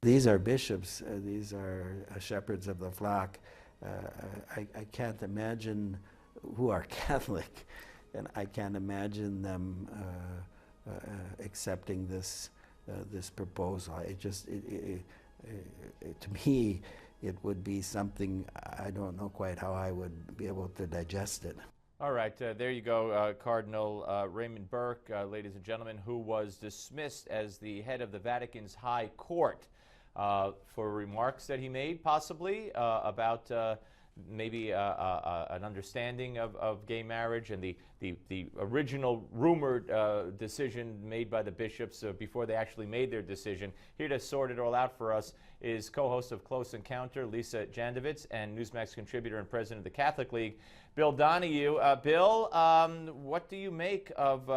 These are bishops, these are shepherds of the flock. I can't imagine, who are Catholic, and I can't imagine them accepting this proposal. To me, it would be something, I don't know quite how I would be able to digest it. All right, there you go, Cardinal Raymond Burke, ladies and gentlemen, who was dismissed as the head of the Vatican's High Court for remarks that he made, possibly, about maybe an understanding of gay marriage and the original rumored decision made by the bishops before they actually made their decision. Here to sort it all out for us is co-host of Close Encounter, Lisa Jandovitz, and Newsmax contributor and president of the Catholic League, Bill Donohue. Bill, what do you make of,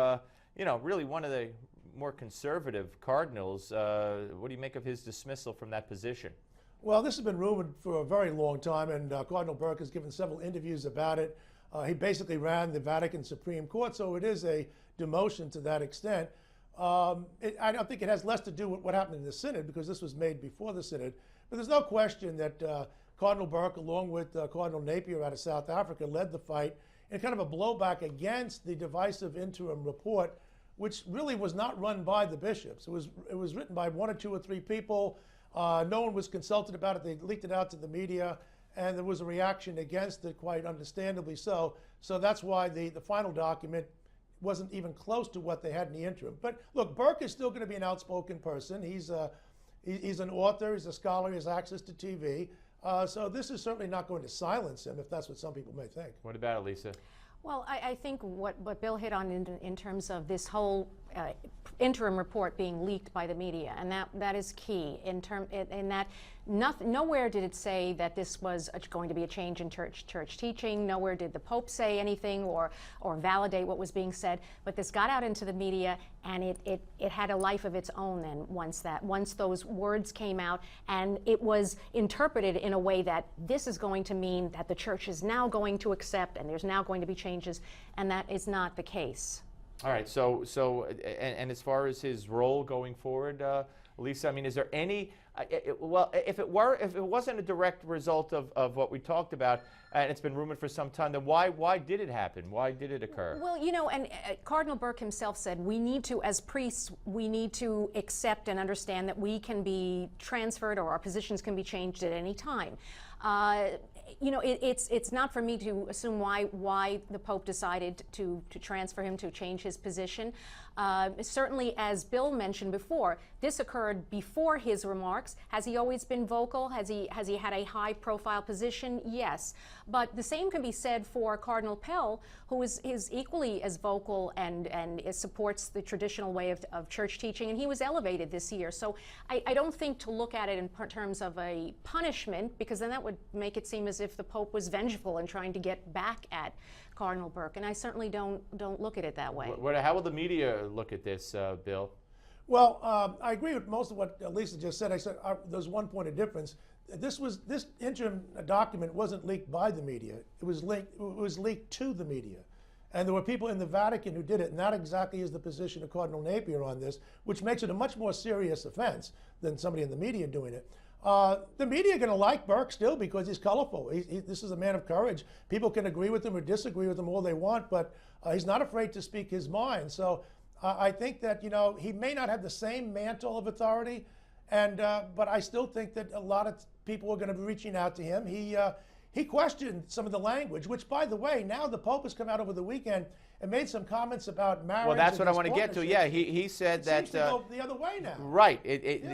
really one of the more conservative cardinals? What do you make of his dismissal from that position? Well, this has been rumored for a very long time, and Cardinal Burke has given several interviews about it. He basically ran the Vatican Supreme Court, so it is a demotion to that extent. I don't think it has less to do with what happened in the Synod, because this was made before the Synod. But there's no question that Cardinal Burke, along with Cardinal Napier out of South Africa, led the fight in kind of a blowback against the divisive interim report, which really was not run by the bishops. It was written by one or two or three people. No one was consulted about it. They leaked it out to the media, and there was a reaction against it, quite understandably so. So that's why the final document wasn't even close to what they had in the interim. But look, Burke is still going to be an outspoken person. He's an author, he's a scholar, he has access to TV. So this is certainly not going to silence him, if that's what some people may think. What about it, Lisa? Well, I think what Bill hit on in terms of this whole interim report being leaked by the media, and that is key in that nowhere did it say that this was going to be a change in church teaching. Nowhere did the Pope say anything or validate what was being said. But this got out into the media, and it had a life of its own then once those words came out, and it was interpreted in a way that this is going to mean that the church is now going to accept, and there's now going to be changes, and that is not the case. All right, so and as far as his role going forward, Lisa, I mean, is there any, well, if it wasn't a direct result of what we talked about, and it's been rumored for some time, then why did it happen? Why did it occur? Well, and Cardinal Burke himself said, we need to, as priests, we need to accept and understand that we can be transferred, or our positions can be changed at any time. It's not for me to assume why the Pope decided to transfer him, to change his position. Certainly, as Bill mentioned before, this occurred before his remarks. Has he always been vocal? Has he had a high-profile position? Yes. But the same can be said for Cardinal Pell, who is equally as vocal and supports the traditional way of church teaching, and he was elevated this year. So I don't think to look at it in terms of a punishment, because then that would make it seem as if the Pope was vengeful and trying to get back at Cardinal Burke, and I certainly don't look at it that way. How will the media look at this, Bill? Well, I agree with most of what Lisa just said. I said there's one point of difference. This interim document wasn't leaked by the media. It was leaked to the media, and there were people in the Vatican who did it, and that exactly is the position of Cardinal Napier on this, which makes it a much more serious offense than somebody in the media doing it. The media are going to like Burke still because he's colorful. This is a man of courage. People can agree with him or disagree with him all they want, but he's not afraid to speak his mind. So I think that he may not have the same mantle of authority, but I still think that a lot of people are going to be reaching out to him. He questioned some of the language, which, by the way, now the Pope has come out over the weekend and made some comments about marriage. Well, that's what I want to get to. Yeah, he said that seems to go the other way now. Right.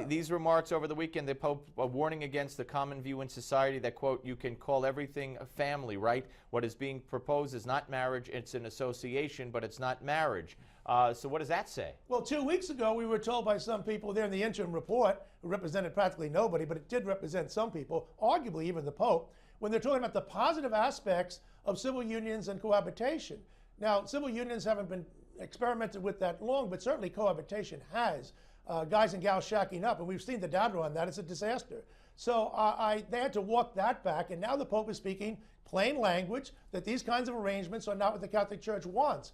These remarks over the weekend, the Pope warning against the common view in society that, quote, you can call everything a family, right? What is being proposed is not marriage, it's an association, but it's not marriage. So what does that say? Well, 2 weeks ago, we were told by some people there in the interim report, who represented practically nobody, but it did represent some people, arguably even the Pope, when they're talking about the positive aspects of civil unions and cohabitation. Now, civil unions haven't been experimented with that long, but certainly cohabitation has. Guys and gals shacking up, and we've seen the data on that. It's a disaster. So they had to walk that back, and now the Pope is speaking plain language that these kinds of arrangements are not what the Catholic Church wants.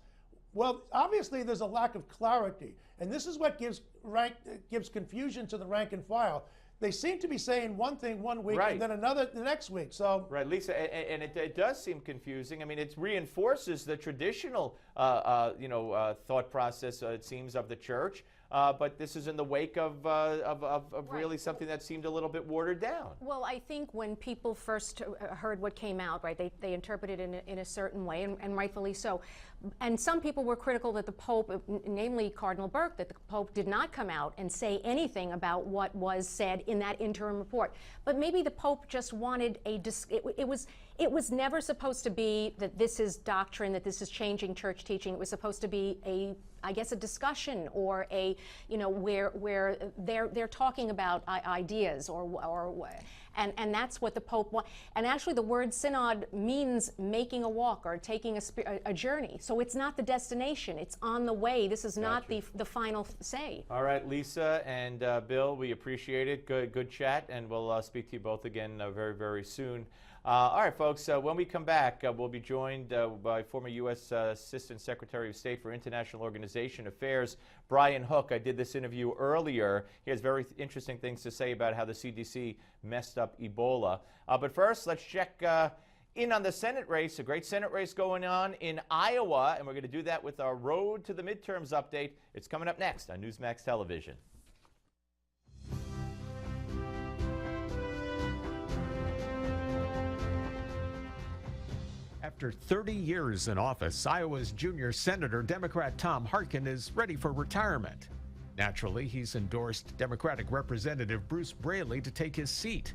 Well, obviously there's a lack of clarity, and this is what gives confusion to the rank and file. they seem to be saying one thing one week Right. and then another the next week. So Right, Lisa, and it does seem confusing. I mean, it reinforces the traditional, thought process, it seems, of the church. But this is in the wake of really something that seemed a little bit watered down. Well, I think when people first heard what came out, right, they interpreted it in a certain way, and rightfully so. And some people were critical that the Pope, namely Cardinal Burke, that the Pope did not come out and say anything about what was said in that interim report. But maybe the Pope just wanted it was never supposed to be that this is doctrine, that this is changing church teaching. It was supposed to be I guess a discussion, or where they're talking about ideas, and that's what the Pope wants. And actually, the word synod means making a walk or taking a journey. So it's not the destination; it's on the way. This is not the final say. All right, Lisa and Bill, we appreciate it. Good chat, and we'll speak to you both again very, very soon. All right, folks, when we come back, we'll be joined by former U.S. Assistant Secretary of State for International Organization Affairs, Brian Hook. I did this interview earlier. He has very interesting things to say about how the CDC messed up Ebola. But first, let's check in on the Senate race, a great Senate race going on in Iowa, and we're going to do that with our Road to the Midterms update. It's coming up next on Newsmax Television. After 30 years in office, Iowa's junior senator, Democrat Tom Harkin, is ready for retirement. Naturally, he's endorsed Democratic Representative Bruce Braley to take his seat.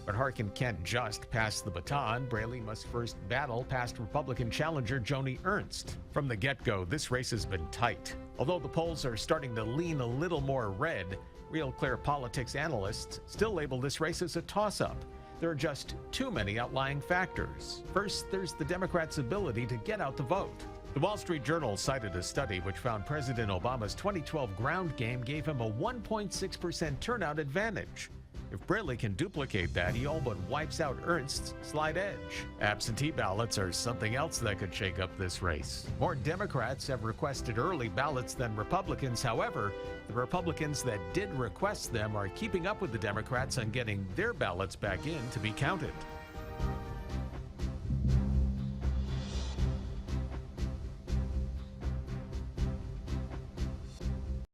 But Harkin can't just pass the baton. Braley must first battle past Republican challenger Joni Ernst. From the get-go, this race has been tight. Although the polls are starting to lean a little more red, Real Clear Politics analysts still label this race as a toss-up. There are just too many outlying factors. First, there's the Democrats' ability to get out the vote. The Wall Street Journal cited a study which found President Obama's 2012 ground game gave him a 1.6% turnout advantage. If Braley can duplicate that, he all but wipes out Ernst's slight edge. Absentee ballots are something else that could shake up this race. More Democrats have requested early ballots than Republicans. However, the Republicans that did request them are keeping up with the Democrats on getting their ballots back in to be counted.